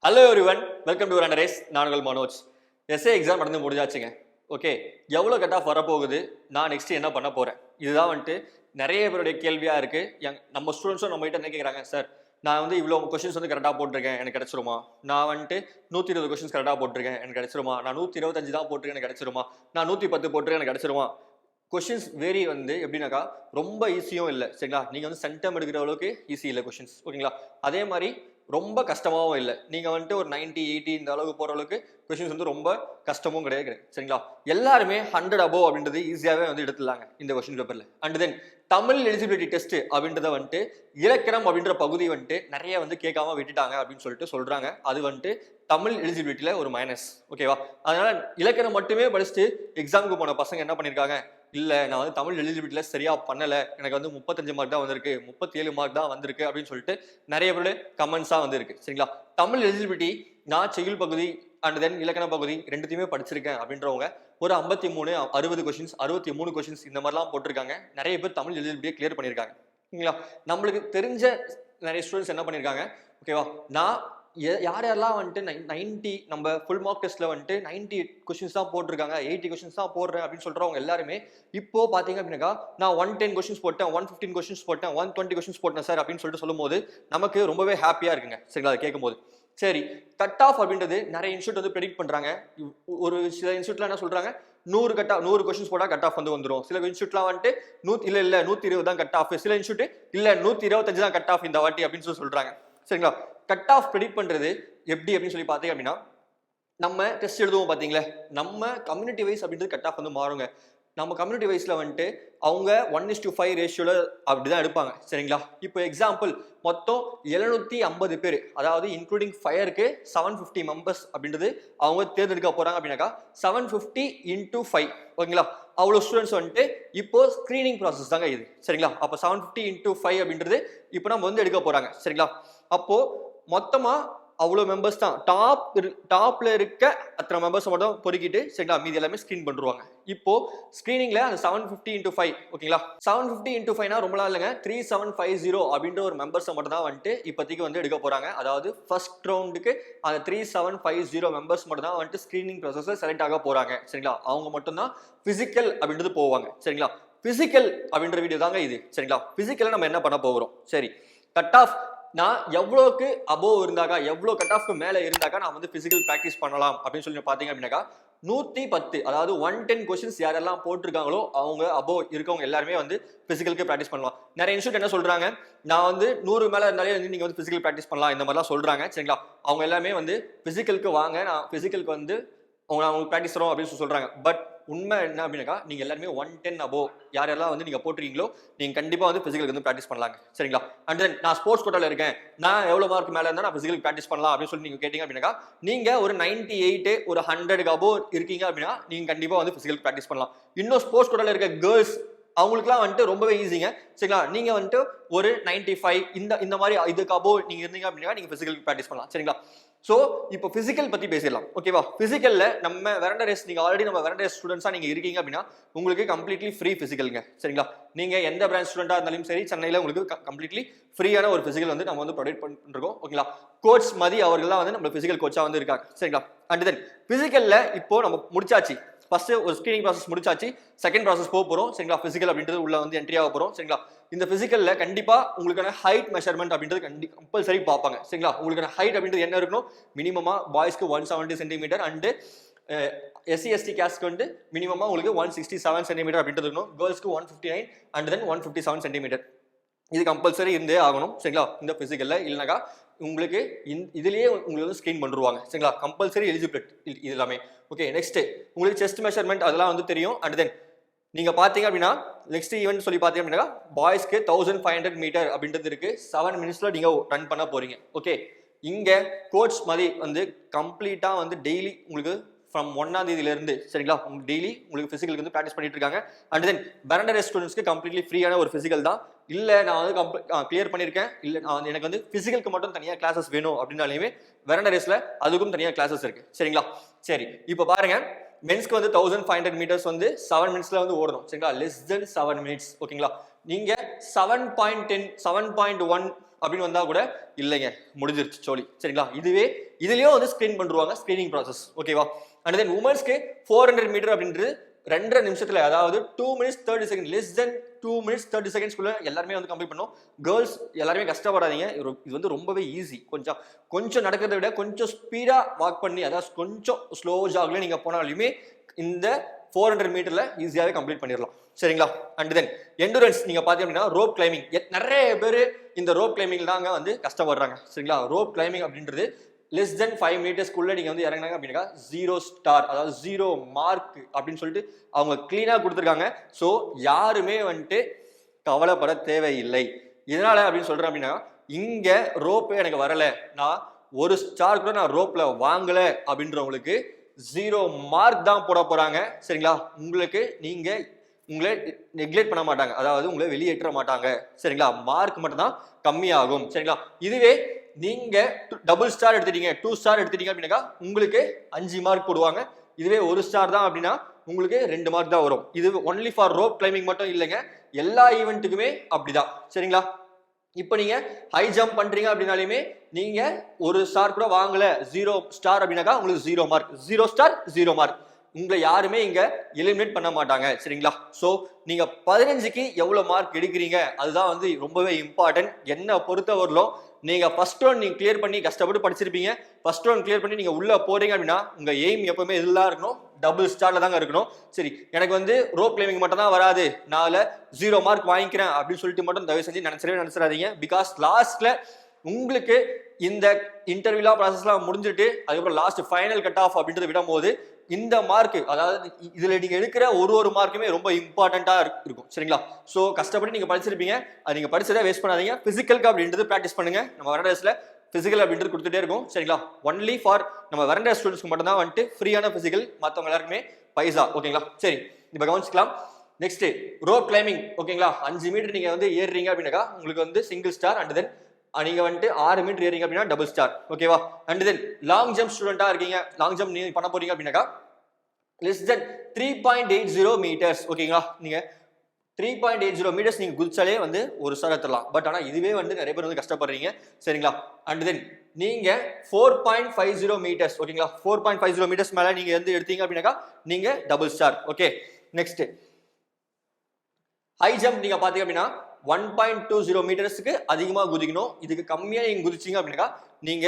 Hello everyone, welcome to Veranda RACE. நான் உங்கள் Manoj. S A exam நடந்து முடிஞ்சாச்சுங்க. ஓகே, எவ்வளோ கட் ஆஃப் வரப்போகுது, நான் நெக்ஸ்ட் என்ன பண்ண போகிறேன், இதுதான் வந்துட்டு நிறைய பேருடைய கேள்வியாக இருக்குது. நம்ம ஸ்டூடெண்ட்ஸும் நம்மகிட்ட என்ன கேட்குறாங்க, சார் நான் வந்து இவ்வளோ கொஸ்டின்ஸ் வந்து கரெக்டாக போட்டிருக்கேன், எனக்கு கிடச்சிருமா? நான் வந்துட்டு 120 கொஸ்டின்ஸ் கரெக்டாக போட்டிருக்கேன், எனக்கு கிடச்சிருமா? நான் 125 தான் போட்டிருக்கேன், எனக்கு கிடச்சிருமா? நான் 110 போட்டிருக்கேன், எனக்கு கிடச்சிருமா? கொஷின்ஸ் வேரி வந்து எப்படின்னாக்கா ரொம்ப ஈஸியும் இல்லை, சரிங்களா? நீங்கள் வந்து சென்டம் எடுக்கிற அளவுக்கு ஈஸி இல்லை கொஷின்ஸ், ஓகேங்களா? அதே மாதிரி ரொம்ப கஷ்டமாகவும் இல்லை. நீங்கள் வந்துட்டு ஒரு 90, 80 இந்த அளவுக்கு போகிற அளவுக்கு கொஷின்ஸ் வந்து ரொம்ப கஷ்டமும் கிடையாது, சரிங்களா? எல்லாருமே 100 above அப்படின்றது ஈஸியாகவே வந்து எடுத்துலாங்க இந்த கொஷின் பேப்பரில். And then Tamil eligibility test அப்படின்றத வந்துட்டு இலக்கணம் அப்படின்ற பகுதி வந்துட்டு நிறைய வந்து கேட்காம விட்டுட்டாங்க அப்படின்னு சொல்லிட்டு சொல்கிறாங்க. அது வந்துட்டு தமிழ் எலிஜிபிலிட்டியில் ஒரு மைனஸ், ஓகேவா? அதனால இலக்கணம் மட்டுமே படிச்சுட்டு எக்ஸாமுக்கு போன பசங்க என்ன பண்ணியிருக்காங்க, இல்லை நான் வந்து தமிழ் எலிஜிபிலிட்டியில் சரியாக பண்ணலை, எனக்கு வந்து 35 மார்க் தான் வந்திருக்கு, 37 மார்க் தான் வந்திருக்கு அப்படின்னு சொல்லிட்டு நிறைய பேர் கமெண்ட்ஸாக வந்துருக்கு, சரிங்களா? தமிழ் எலிஜிபிலிட்டி நான் செய்யுள் பகுதி அண்ட் தென் இலக்கண பகுதி ரெண்டுத்தையுமே படிச்சிருக்கேன் அப்படின்றவங்க ஒரு 53, 60 கொஸ்டின்ஸ், 63 கொஸ்டின்ஸ் இந்த மாதிரிலாம் போட்டிருக்காங்க. நிறைய பேர் தமிழ் எலிஜிபிலிட்டியை கிளியர் பண்ணியிருக்காங்க, சரிங்களா? நம்மளுக்கு தெரிஞ்ச நிறைய ஸ்டூடெண்ட்ஸ் என்ன பண்ணியிருக்காங்க, ஓகேவா? நான் யாரெல்லாம் வந்துட்டு 90 நம்ம ஃபுல் மார்க் டெஸ்ட்ல வந்துட்டு 90 கொஸ்டின்ஸ் தான் போட்டிருக்காங்க, 80 கொஸ்டின்ஸ் தான் போடுறேன் அப்படின்னு சொல்றவங்க எல்லாருமே இப்போ பாத்தீங்க அப்படின்னாக்கா நான் 110 கொஸ்டின்ஸ் போட்டேன், 115 கொஸ்டின்ஸ் போட்டேன், 120 கொஸ்டின்ஸ் போட்டேன் சார் அப்படின்னு சொல்லிட்டு சொல்லும்போது நமக்கு ரொம்பவே ஹாப்பியா இருக்குங்க, சரிங்களா? அதை கேட்கும் போது சரி, கட் ஆஃப் அப்படின்றது நிறைய இன்ஸ்டியூட் வந்து ப்ரெடிக்ட் பண்றாங்க. ஒரு சில இன்ஸ்டியூட்ல என்ன சொல்றாங்க, 100 கொஸ்டின்ஸ் போட்டா கட் ஆஃப் வந்து வந்துடும். சில இன்ஸ்டியூட்லாம் வந்துட்டு 120 தான் கட் ஆஃப், சில இன்ஸ்டியூட் இல்ல 125 தான் கட் ஆஃப் இந்த வாட்டி அப்படின்னு சொல்றாங்க, சரிங்களா? கட் ஆஃப் ப்ரெடிக்ட் பண்றது எப்படி அப்படின்னு சொல்லி பார்த்தீங்க அப்படின்னா, நம்ம டெஸ்ட் எழுதுவோம் பாத்தீங்களா, நம்ம கம்யூனிட்டி வைஸ் அப்படின்றது கட் ஆஃப் வந்து மாறுங்க. நம்ம கம்யூனிட்டி வைஸ்ல வந்துட்டு அவங்க 1:5 ரேஷியோல அப்படிதான் எடுப்பாங்க, சரிங்களா? இப்போ எக்ஸாம்பிள் மொத்தம் 750 பேர், அதாவது இன்க்ளூடிங் ஃபயருக்கு 750 மெம்பர்ஸ் அப்படின்றது அவங்க தேர்ந்தெடுக்க போறாங்க அப்படின்னாக்கா 750 × 5, ஓகேங்களா? அவ்வளோ ஸ்டூடெண்ட்ஸ் வந்துட்டு இப்போ ஸ்கிரீனிங் ப்ராசஸ் தாங்க இது, சரிங்களா? அப்போ 750 × 5 அப்படின்றது இப்போ நம்ம வந்து எடுக்க போறாங்க, சரிங்களா? அப்போ மொத்தமா அவ்வளோ மெம்பர்ஸ் தான், டாப்ல இருக்க அத்தனை மெம்பர்ஸ் மட்டும் பொறுக்கிட்டு, சரிங்களா, மீதி எல்லாமே ஸ்கிரீன் பண்ணுவாங்க. இப்போ ஸ்கிரீனிங்ல அந்த 750 × 5, ஓகேங்களா? 750 × 5னா ரொம்ப நாள் இல்லைங்க, 3750 அப்படின்ற ஒரு மெம்பர்ஸை மட்டும் தான் வந்துட்டு இப்போதைக்கு வந்து எடுக்க போறாங்க. அதாவது ஃபர்ஸ்ட் ரவுண்டுக்கு அந்த 3750 மெம்பர்ஸ் மட்டும் தான் வந்துட்டு ஸ்கிரீனிங் ப்ராசஸ்ல செலக்ட் ஆக போறாங்க, சரிங்களா? அவங்க மட்டும் தான் பிசிக்கல் அப்படின்றது போவாங்க, சரிங்களா? பிசிக்கல் அப்படின்ற வீடியோ தாங்க இது, சரிங்களா? பிசிக்கல்ல நம்ம என்ன பண்ண போகிறோம், சரி, கட் ஆஃப் நான் எவ்வளோக்கு அபோவ் இருந்தாக்கா, எவ்வளோ கட் ஆஃப்க்கு மேலே இருந்தாக்கா நான் வந்து பிசிக்கல் ப்ராக்டிஸ் பண்ணலாம் அப்படின்னு சொல்லி பார்த்தீங்க அப்படின்னாக்கா 110, அதாவது 110 கொஸ்டின்ஸ் யாரெல்லாம் போட்டிருக்காங்களோ அவங்க அபோவ் இருக்கவங்க எல்லாருமே வந்து பிசிக்கலுக்கு ப்ராக்டிஸ் பண்ணலாம். நிறைய இன்ஸ்டியூட் என்ன சொல்றாங்க, நான் வந்து 100 மேலே இருந்தாலே வந்து நீங்கள் வந்து பிசிக்கல் ப்ராக்டிஸ் பண்ணலாம் இந்த மாதிரிலாம் சொல்றாங்க, சரிங்களா? அவங்க எல்லாமே வந்து பிசிக்கலுக்கு வாங்க, நான் பிசிக்கலுக்கு வந்து அவங்க ப்ராக்டிஸ் தரோம் அப்படின்னு சொல்றாங்க. பட் உண்மை என்ன அப்படின்னாக்கா நீங்க எல்லாருமே 110 அபோவ் யாரெல்லாம் வந்து நீங்க போட்டுறீங்களோ நீங்க கண்டிப்பா வந்து பிசிக்கலுக்கு வந்து ப்ராக்டிஸ் பண்ணலாங்க, சரிங்களா? அண்ட் தென் நான் ஸ்போர்ட்ஸ் கோட்டால இருக்கேன், நான் எவ்வளவு மார்க் மேல இருந்தா நான் பிசிக்கல் ப்ராக்டிஸ் பண்ணலாம் அப்படின்னு சொல்லி நீங்க கேட்டீங்க அப்படின்னாக்கா நீங்க ஒரு 98 ஒரு 100 அபோவ் இருக்கீங்க அப்படின்னா நீங்க கண்டிப்பா வந்து பிசிக்கல் ப்ராக்டிஸ் பண்ணலாம். இன்னும் ஸ்போர்ட்ஸ் கோட்டால இருக்க கேர்ள்ஸ் அவங்களுக்குலாம் வந்துட்டு ரொம்பவே ஈஸிங்க, சரிங்களா? நீங்க வந்துட்டு ஒரு 95 இந்த மாதிரி இதுக்கு அபோவ் நீங்க இருந்தீங்க அப்படின்னா நீங்க பிசிக்கல் ப்ராக்டிஸ் பண்ணலாம், சரிங்களா? சோ இப்போ பிசிக்கல் பத்தி பேசிடலாம், ஓகேவா? பிசிக்கல்ல நம்ம Veranda RACE, நீங்க ஆல்ரெடி நம்ம Veranda RACE ஸ்டூடெண்ட்ஸா நீங்க இருக்கீங்க அப்படின்னா உங்களுக்கு கம்ப்ளீட்லி ஃப்ரீ பிசிக்கல்ங்க, சரிங்களா? நீங்க எந்த பிரான்ச் ஸ்டூடெண்டா இருந்தாலும் சரி, சென்னையில உங்களுக்கு கம்ப்ளீட்லி ஃப்ரீயான ஒரு பிசிக்கல் வந்து நம்ம வந்து ப்ரொவைட் பண்ணிருக்கோம், ஓகேங்களா? கோச் மதி அவர்கள்லாம் வந்து நம்ம பிசிக்கல் கோச்சா வந்து இருக்காங்க, சரிங்களா? அண்ட் தென் பிசிக்கல்ல இப்போ நம்ம முடிச்சாச்சு, ஃபர்ஸ்ட் ஒரு ஸ்கிரீனிங் ப்ராசஸ் முடிச்சாச்சு, செகண்ட் ப்ராசஸ் போறோம், சரிங்களா? பிசிக்கல் அப்படின்றது உள்ள வந்து என்ட்ரி ஆக போறோம், சரிங்களா? இந்த பிசிக்கல்ல கண்டிப்பா உங்களுக்கான ஹைட் மெஷர்மெண்ட் அப்படின்றது கம்பல்சரி பார்ப்பாங்க, சரிங்களா? உங்களுக்கான ஹைட் அப்படின்றது என்ன இருக்கணும், மினிமமா பாய்ஸ்க்கு 170 சென்டிமீட்டர் அண்ட் SC ST கேஸ்ட்க்கு வந்து மினிமமா உங்களுக்கு 167 சென்டிமீட்டர் அப்படின்றது இருக்கணும், கேர்ள்ஸ்க்கு 159 அண்ட் தென் 157 சென்டிமீட்டர். இது கம்பல்சரி இருந்தே ஆகணும், சரிங்களா? இந்த பிசிக்கல்ல இல்லைனாக்கா உங்களுக்கு இதுலயே உங்களுக்கு வந்து ஸ்கிரீன் பண்ணிடுவாங்க, சரிங்களா? கம்பல்சரி எலிஜிபிலிட்டி இது எல்லாமே. ஓகே, நெக்ஸ்ட் உங்களுக்கு செஸ்ட் மெஷர்மெண்ட் அதெல்லாம் வந்து தெரியும். அண்ட் தென் நீங்க பாத்தீங்க அப்படின்னா நெக்ஸ்ட் ஈவென்ட் சொல்லி பாத்தீங்க அப்படின்னா பாய்ஸ்க்கு 1500 மீட்டர் அப்படின்றது இருக்கு, 7 மினிட்ஸ்ல நீங்க ரன் பண்ண போறீங்க. ஓகே, இங்க கோச் மாதிரி வந்து கம்ப்ளீட்டா வந்து டெய்லி உங்களுக்கு ஃப்ரம் 1ஆம் தேதியில இருந்து, சரிங்களா, டெய்லி உங்களுக்கு பிசிக்கலுக்கு வந்து ப்ராக்டிஸ் பண்ணிட்டு இருக்காங்க. அண்ட் தென் Veranda RACE ஸ்டூடெண்ட்ஸ்க்கு கம்ப்ளீட்லி ஃப்ரீயான ஒரு பிசிக்கல் தான். இல்ல நான் வந்து கிளியர் பண்ணிருக்கேன், இல்ல நான் எனக்கு வந்து பிசிக்கலுக்கு மட்டும் தனியா கிளாஸஸ் வேணும் அப்படின்னாலுமே Veranda RACEல அதுக்கும் தனியா கிளாஸஸ் இருக்கு, சரிங்களா? சரி, இப்போ பாருங்க, மென்ஸ்க்கு வந்து 1500 மீட்டர்ஸ் வந்து 7 மினிட்ஸ்ல வந்து ஓடணும், சரிங்களா? லெஸ் தென் 7 மினிட்ஸ், ஓகேங்களா? நீங்க 7.10 7.1 அப்படின்னு வந்தா கூட இல்லைங்க, முடிஞ்சிருச்சு சோலி. சரிங்களா, இதுலயும் வந்து ஸ்கிரீன் பண்ணுவாங்க, ஸ்கிரீனிங் ப்ராசஸ். ஓகேவா. அண்ட் தென் உமன்ஸ்க்கு 400 மீட்டர் அப்படின்றது 2.5 நிமிஷத்துல, அதாவது 2 minutes 30 seconds, less than 2 minutes 30 seconds குள்ள எல்லாருமே வந்து கம்ப்ளீட் பண்ணும். கேர்ள்ஸ் எல்லாருமே கஷ்டப்படாதீங்க, இது வந்து ரொம்பவே ஈஸி. கொஞ்சம் நடக்கிறத விட கொஞ்சம் ஸ்பீடா வாக் பண்ணி, அதாவது கொஞ்சம் ஸ்லோ ஜாக்ல நீங்க போனாலுமே இந்த 400 மீட்டர்ல ஈஸியாவே கம்ப்ளீட் பண்ணிடலாம். சரிங்களா. அண்ட் தென் எண்டுரன்ஸ் நீங்க பாத்தீங்க அப்படின்னா ரோப் கிளைம்பிங். நிறைய பேர் இந்த ரோப் கிளைம்பிங் தாங்க வந்து கஷ்டப்படுறாங்க. சரிங்களா. ரோப் கிளைம்பிங் அப்படின்றது less than 5 meters குள்ள நீங்க வந்து இறங்குனாங்க அப்படின்னா 0 ஸ்டார், அதாவது 0 மார்க் அப்படின்னு சொல்லிட்டு அவங்க கிளீனா கொடுத்துருக்காங்க. ஸோ யாருமே வந்துட்டு கவலைப்பட தேவையில்லை. இதனால அப்படின்னு சொல்றேன் அப்படின்னா, இங்க ரோப் எனக்கு வரல, நான் 1 ஸ்டார் கூட நான் ரோப்ல வாங்கல அப்படின்றவங்களுக்கு 0 மார்க் தான் போட போறாங்க. சரிங்களா. உங்களுக்கு உங்களை நெக்லெக்ட் பண்ண மாட்டாங்க, அதாவது உங்களை வெளியேற்ற மாட்டாங்க. சரிங்களா. மார்க் மட்டும் தான் கம்மியாகும். சரிங்களா. இதுவே நீங்க டபுள் ஸ்டார் எடுத்துட்டீங்க, 2 ஸ்டார் எடுத்துட்டீங்க அப்படின்னா உங்களுக்கு 5 மார்க் போடுவாங்க. இதுவே 1 ஸ்டார் தான் அப்படின்னா உங்களுக்கு 2 மார்க் தான் வரும். இது ஒன்லி ஃபார் ரோப் கிளைம்பிங் மட்டும் இல்லைங்க, எல்லா ஈவெண்ட்டுக்குமே அப்படிதான். சரிங்களா. இப்போ நீங்க ஹை ஜம்ப் பண்றீங்க அப்படின்னாலுமே நீங்க 1 ஸ்டார் கூட வாங்கல, 0 ஸ்டார் அப்படின்னாக்கா உங்களுக்கு 0 மார்க், 0 ஸ்டார் 0 மார்க். உங்களை யாருமே இங்க எலிமினேட் பண்ண மாட்டாங்க. சரிங்களா. சோ நீங்க 15க்கு எவ்வளவு மார்க் எடுக்கிறீங்க அதுதான் வந்து ரொம்பவே இம்பார்ட்டன்ட். என்ன பொறுத்தவரையிலும் நீங்க ஃபர்ஸ்ட் ரவுண்ட் நீங்க கிளியர் பண்ணி கஷ்டப்பட்டு படிச்சிருப்பீங்க, ஃபர்ஸ்ட் ரவுண்ட் கிளியர் பண்ணி நீங்க உள்ள போறீங்க அப்படின்னா உங்க எய்ம் எப்பவுமே இதெல்லாம் இருக்கணும், டபுள் ஸ்டார்ல தாங்க இருக்கணும். சரி, எனக்கு வந்து ரோப் கிளைம்பிங் மட்டும் தான் வராது, நான் 0 மார்க் வாங்கிக்கிறேன் அப்படின்னு சொல்லிட்டு மட்டும் தயவு செஞ்சு நினைச்சிடாதீங்க. பிகாஸ் லாஸ்ட்ல உங்களுக்கு இந்த இன்டர்வியூலாம் ப்ராசஸ்லாம் முடிஞ்சிட்டு அதுக்கப்புறம் லாஸ்ட் ஃபைனல் கட் ஆஃப் அப்படின்றத விடும் போது இந்த மார்க், அதாவது இதுல நீங்க எடுக்கிற ஒரு மார்க்குமே ரொம்ப இம்பார்ட்டண்டா இருக்கும். சரிங்களா. சோ கஷ்டப்பட்டு நீங்க படிச்சிருப்பீங்க, அது நீங்க படிச்சதை வேஸ்ட் பண்ணாதீங்க. பிசிக்கலுக்கு அப்படின்றது பிராக்டிஸ் பண்ணுங்க. நம்ம வெரண்டா ரேஸ்ல பிசிக்கல் அப்படின்றது கொடுத்துட்டே இருக்கும். சரிங்களா. ஒன்லி ஃபார் நம்ம வெரண்டா ஸ்டூடெண்ட்ஸ்க்கு மட்டும் தான் வந்துட்டு ஃப்ரீயான பிசிக்கல், மற்றவங்க எல்லாருக்குமே பைசா. ஓகேங்களா. சரி, இப்ப கவனிச்சுக்கலாம். Next rope climbing. ஓகேங்களா. 5 மீட்டர் நீங்க வந்து ஏறுறீங்க அப்படின்னாக்கா உங்களுக்கு வந்து சிங்கிள் ஸ்டார். அண்ட் தென் நீங்க வந்துட்டு 6 மீட்டர் ஏறீங்க அப்படின்னா டபுள் ஸ்டார். ஓகேவா. அண்ட் தென் லாங் ஜம்ப் ஸ்டூடெண்டா இருக்கீங்க, லாங் ஜம்ப் நீங்க பண்ண போறீங்க அப்படின்னாக்கா less than 3.80 meters. ஓகேங்களா. நீங்க 3.80 மீட்டர்ஸ் நீங்க குதிச்சாலே வந்து 1 ஸ்டார் எடுத்துடலாம். பட் ஆனா இதுவே வந்து நிறைய பேர் வந்து கஷ்டப்படுறீங்க. சரிங்களா. அண்ட் தென் நீங்க 4.50 மீட்டர்ஸ். ஓகேங்களா. 4.50 மீட்டர்ஸ் மேல நீங்க வந்து எடுத்தீங்க அப்படின்னாக்கா நீங்க double star. Okay. Next high jump நீங்க பாத்தீங்க அப்படின்னா 1.20 மீட்டர்ஸ்க்கு அதிகமா குதிக்கணும். இதுக்கு கம்மியா நீங்க குதிச்சீங்க அப்படின்னாக்கா நீங்க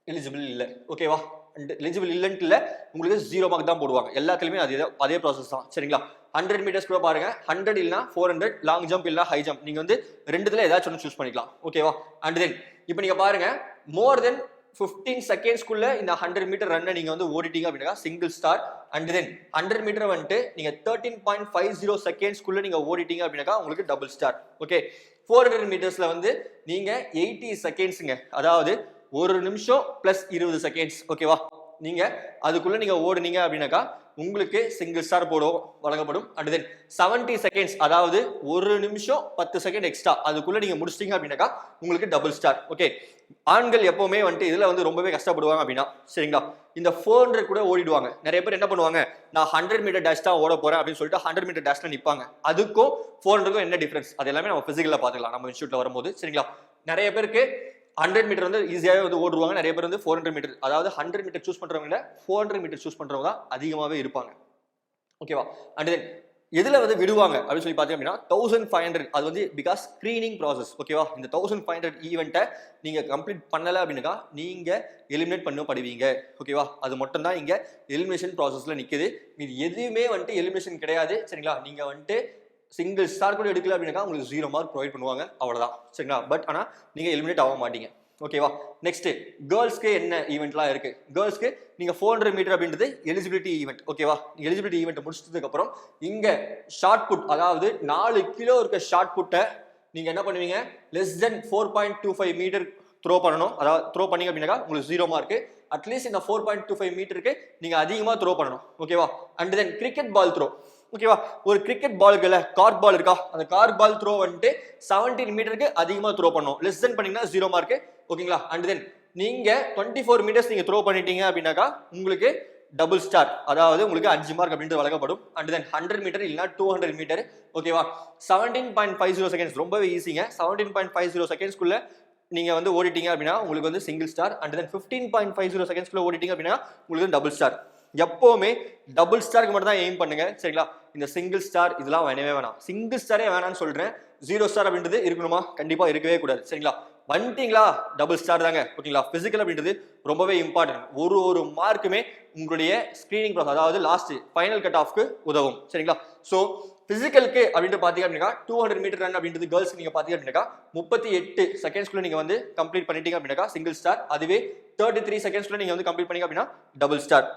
எலிஜிபிள் இல்லை. ஓகேவா. எலிஜிபிள் இல்லைன்னு இல்லை, உங்களுக்கு 0 மார்க் தான் போடுவாங்க. எல்லாத்துலயுமே அதே ப்ராசஸ் தான். சரிங்களா. 100 மீட்டர்ஸ் கூட பாருங்க, 100 இல்லைனா 400, லாங் ஜம்ப் இல்லைனா ஹை ஜம்ப், நீங்க வந்து ரெண்டுத்துல ஏதாச்சும் ஒன்று சூஸ் பண்ணிக்கலாம். ஓகேவா. அண்ட் தென் இப்போ நீங்க பாருங்க, மோர் தென் 15 செகண்ட்ஸ்க்குள்ள இந்த 100 மீட்டர் ரன்னை நீங்க வந்து ஓடிட்டீங்க அப்படின்னா single star. And then 100 metre வந்துட்டு நீங்க 13.50 செகண்ட்ஸ்க்குள்ள நீங்க ஓடிட்டீங்க அப்படின்னாக்கா உங்களுக்கு டபுள் ஸ்டார். ஓகே. 400 மீட்டர்ஸ்ல வந்து நீங்க 80 செகண்ட்ஸ்ங்க, அதாவது 1 நிமிஷம் பிளஸ் 20 செகண்ட்ஸ். ஓகேவா. நீங்க அதுக்குள்ள நீங்க ஓடுனீங்க அப்படின்னாக்கா உங்களுக்கு சிங்கிள் ஸ்டார் வழங்கப்படும். அண்ட் தென் 70 செகண்ட்ஸ், அதாவது 1 நிமிஷம் 10 செகண்ட் எக்ஸ்ட்ரா, அதுக்குள்ள நீங்க முடிச்சிட்டீங்க அப்படின்னாக்கா உங்களுக்கு டபுள் ஸ்டார். ஓகே. ஆண்கள் எப்பவுமே வந்துட்டு இதுல வந்து ரொம்பவே கஷ்டப்படுவாங்க அப்படின்னா, சரிங்களா, இந்த 400 கூட ஓடிடுவாங்க. நிறைய பேர் என்ன பண்ணுவாங்க, நான் 100 மீட்டர் டேஷ் தான் ஓட போறேன் அப்படின்னு சொல்லிட்டு 100 மீட்டர் டேஷ்ல நிப்பாங்க. அதுக்கும் 400க்கும் என்ன டிஃபரன்ஸ், அது எல்லாமே நம்ம பிசிக்கல்ல பாத்துக்கலாம் நம்ம இன்ஸ்டியூட்ல வரும்போது. சரிங்களா. நிறைய பேருக்கு 100 மீட்டர் வந்து ஈஸியாவே வந்து ஓடுவாங்க. நிறைய பேர் வந்து 400 மீட்டர், அதாவது 100 மீட்டர் சூஸ் பண்றவங்க 400 மீட்டர் சூஸ் பண்றவங்க தான் அதிகமாவே இருப்பாங்க. ஓகேவா. அண்ட் தென் எதுல வந்து விடுவாங்க அப்படின்னு சொல்லி பாத்தீங்க அப்படின்னா 1500, அது வந்து பிகாஸ் ஸ்கிரீனிங் ப்ராசஸ். ஓகேவா. இந்த 1500 ஈவெண்ட்டை நீங்க கம்ப்ளீட் பண்ணல அப்படின்னா நீங்க எலிமினேட் பண்ணப்படுவீங்க. ஓகேவா. அது மட்டும் தான் இங்க எலிமினேஷன் ப்ராசஸ்ல நிக்குது. இது எதுவுமே வந்துட்டு எலிமினேஷன் கிடையாது. சரிங்களா. நீங்க வந்துட்டு சிங்கிள் ஸ்டார் கூட எடுக்கல அப்படின்னா உங்களுக்கு 0 மார்க் ப்ரொவைட் பண்ணுவாங்க, அவ்வளவுதான். சரிங்களா. பட் ஆனா நீங்க எலிமினேட் ஆக மாட்டீங்க. ஓகேவா. நெக்ஸ்ட் கேர்ள்ஸ்க்கு என்ன ஈவெண்ட்லாம் இருக்கு. கேர்ள்ஸ்க்கு நீங்க 400 மீட்டர் அப்படின்றது எலிஜிபிலிட்டி ஈவெண்ட். ஓகேவா. எலிஜிபிலிட்டி ஈவெண்ட் முடிச்சதுக்கு அப்புறம் இங்க ஷார்ட் புட், அதாவது 4 கிலோ இருக்க ஷார்ட் புட்டை நீங்க என்ன பண்ணுவீங்க, லெஸ் தென் 4.25 மீட்டர் த்ரோ பண்ணணும். அதாவது த்ரோ பண்ணீங்க அப்படின்னாக்கா உங்களுக்கு 0 மார்க். அட்லீஸ்ட் இந்த 4.25 மீட்டருக்கு நீங்க அதிகமா த்ரோ பண்ணணும். ஓகேவா. And then cricket ball throw. ஓகேவா. ஒரு கிரிக்கெட் பாலுக்குல கார்க் பால் இருக்கா, அந்த கார்க் பால் த்ரோ வந்துட்டு 17 மீட்டருக்கு அதிகமா த்ரோ பண்ணணும். லெஸ் தென் பண்ணீங்கன்னா 0 மார்க். ஓகேங்களா. அண்ட் தென் நீங்க 24 மீட்டர்ஸ் நீங்க த்ரோ பண்ணிட்டீங்க அப்படின்னாக்கா உங்களுக்கு டபுள் ஸ்டார், அதாவது உங்களுக்கு 5 மார்க் அப்படின்றது வழங்கப்படும். அண்ட் தென் 100 மீட்டர் இல்லைனா 200 மீட்டர். ஓகேவா. 17.50 செகண்ட்ஸ் ரொம்பவே ஈஸிங்க. 17.50 செகண்ட்ஸ்க்குள்ள நீங்க வந்து ஓடிட்டீங்க அப்படின்னா உங்களுக்கு வந்து சிங்கிள் ஸ்டார். அண்ட் தென் 15.50 செகண்ட்ஸ்க்குள்ள ஓடிட்டீங்க அப்படின்னா உங்களுக்கு வந்து டபுள் ஸ்டார். எப்பவுமே டபுள் ஸ்டாருக்கு மட்டும் தான் எய்ம் பண்ணுங்க சரிங்களா. இந்த சிங்கிள் ஸ்டார் இதெல்லாம் வேணவே வேணாம். சிங்கிள் ஸ்டாரே வேணாம்னு சொல்றேன். 0 ஸ்டார் அப்படின்றது இருக்கணுமா? கண்டிப்பா இருக்கவே கூடாது சரிங்களா. வந்துட்டீங்களா டபுள் ஸ்டார் தாங்க ஓகேங்களா. பிசிக்கல் அப்படின்றது ரொம்பவே இம்பார்ட்டன்ட். ஒரு மார்க்குமே உங்களுடைய ஸ்கிரீனிங் ப்ராசஸ் அதாவது லாஸ்ட் ஃபைனல் கட் ஆஃப்க்கு உதவும் சரிங்களா. ஸோ பிசிக்கலுக்கு அப்படின்ட்டு பாத்தீங்க அப்படின்னா 200 மீட்டர் ரன் அப்படின்றது கேர்ள்ஸ் நீங்க பாத்தீங்க அப்படின்னா 38 செகண்ட்ஸ்க்குள்ள நீங்க வந்து கம்ப்ளீட் பண்ணிட்டீங்க அப்படின்னா சிங்கிள் ஸ்டார். அதுவே 33 செகண்ட்ஸ்க்குள்ள நீங்க வந்து கம்ப்ளீட் பண்ணீங்க அப்படின்னா டபுள் ஸ்டார்.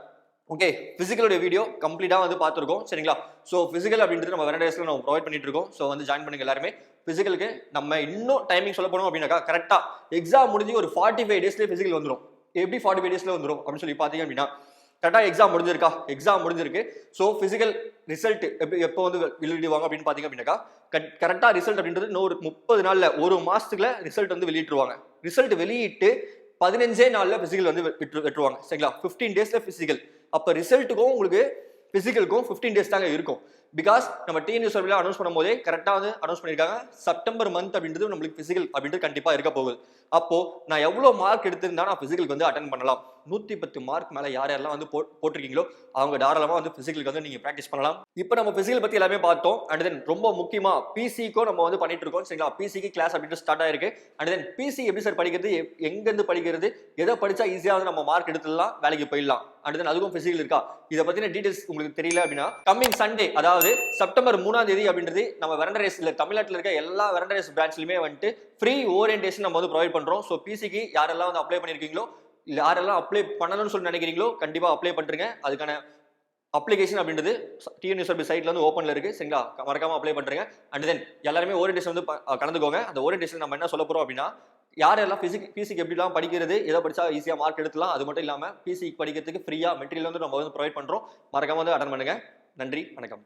ஓகே, பிசிக்கலோட வீடியோ கம்ப்ளீட்டா வந்து பார்த்துருக்கோம் சரிங்களா. ஸோ பிசிக்கல் அப்படின்றது நம்ம வெரண்டா ரேஸ்ல நம்ம ப்ரொவைட் பண்ணிட்டு இருக்கோம். ஸோ வந்து ஜாயின் பண்ணுங்க எல்லாருமே. பிசிக்கலுக்கு நம்ம இன்னும் டைமிங் சொல்ல போனோம் அப்படின்னாக்கா கரெக்டா எக்ஸாம் முடிஞ்சு ஒரு 45 டேஸ்லேயே பிசிக்கல் வந்துடும். எப்படி 45 டேஸ்ல வந்துடும் அப்படின்னு சொல்லி பார்த்தீங்க அப்படின்னா கரெக்டாக எக்ஸாம் முடிஞ்சிருக்கா, எக்ஸாம் முடிஞ்சிருக்கு. ஸோ பிசிக்கல் ரிசல்ட் எப்போ வந்து வெளியிடுவாங்க அப்படின்னு பார்த்தீங்க அப்படின்னாக்கா கரெக்டாக ரிசல்ட் அப்படின்றது இன்னொரு 30 நாள்ல ஒரு மாசத்துக்குள்ள ரிசல்ட் வந்து வெளியிட்டுருவாங்க. ரிசல்ட் வெளியிட்டு 15 நாள்ல பிசிக்கல் வந்து வெட்டுருவாங்க சரிங்களா. 15 டேஸ்ல பிசிக்கல். அப்ப ரிசல்ட்டுக்கும் உங்களுக்கு பிசிக்கலுக்கும் 15 டேஸ் தாங்க இருக்கும். பிகாஸ் நம்ம TNUSRB அனௌன்ஸ் பண்ணும்போதே கரெக்டாக வந்து அனௌன்ஸ் பண்ணியிருக்காங்க. செப்டம்பர் மந்த் அப்படின்றது நம்மளுக்கு பிசிக்கல் அப்படின்றது கண்டிப்பாக இருக்க போகுது. அப்போ நான் எவ்வளோ மார்க் எடுத்திருந்தா நான் பிசிக்கலுக்கு வந்து அட்டன் பண்ணலாம். 110 மார்க் மேலே யாரெல்லாம் வந்து போட்டிருக்கீங்களோ அவங்க தாராளமாக வந்து பிசிக்கலுக்கு வந்து நீங்கள் ப்ராக்டிஸ் பண்ணலாம். இப்போ நம்ம பிசிக்கல் பற்றி எல்லாமே பார்த்தோம். அண்ட் தென் ரொம்ப முக்கியமாக பிசிக்கும் நம்ம வந்து பண்ணிட்டு இருக்கோம் சரிங்களா. பிசிக்கு கிளாஸ் அப்படின்ட்டு ஸ்டார்ட் ஆயிருக்கு. அண்ட் தென் பிசி எப்படி சார் படிக்கிறது, எங்கேருந்து படிக்கிறது, எதை படிச்சா ஈஸியாக வந்து நம்ம மார்க் எடுத்துடலாம், வேலைக்கு போயிடலாம். அண்ட் தென் அதுக்கும் பிசிக்கல் இருக்கா, இதை பற்றின டீடைல்ஸ் உங்களுக்கு தெரியல அப்படின்னா கம்மிங் சண்டே அதாவது செப்டம்பர் 3ஆம் தேதி அப்படின்றது நம்ம வெரண்டா ரேஸ் தமிழ்நாட்டில் இருக்க எல்லா வெரண்டா ரேஸ் பிரான்ச்லையுமே வந்துட்டு ஃப்ரீ ஓரியன்டேஷன் நம்ம வந்து ப்ரொவைட் பண்றோம். ஸோ பிசிக்கு யாரெல்லாம் வந்து அப்ளை பண்ணிருக்கீங்களோ யாரெல்லாம் அப்ளை பண்ணணும்னு சொல்லி நினைக்கிறீங்களோ கண்டிப்பா அப்ளை பண்றீங்க. அதுக்கான அப்ளிகேஷன் அப்படின்றது TNUSRB சைட்ல வந்து ஓப்பன்ல இருக்கு சரிங்களா. மறக்காம அப்ளை பண்றீங்க. அண்ட் தென் எல்லாருமே ஓரியன்டேஷன் வந்து கலந்துக்கோங்க. அந்த ஓரியன்டேஷன் நம்ம என்ன சொல்ல போறோம் அப்படின்னா யாரெல்லாம் பிசிக்கு எப்படிலாம் படிக்கிறது, எதை படிச்சா ஈஸியா மார்க் எடுத்துலாம், அது மட்டும் இல்லாம பிசிக்கு படிக்கிறதுக்கு ஃப்ரீயா மெட்டீரியல் வந்து நம்ம வந்து ப்ரொவைட் பண்றோம். மறக்காம வந்து அட்டன் பண்ணுங்க. நன்றி, வணக்கம்.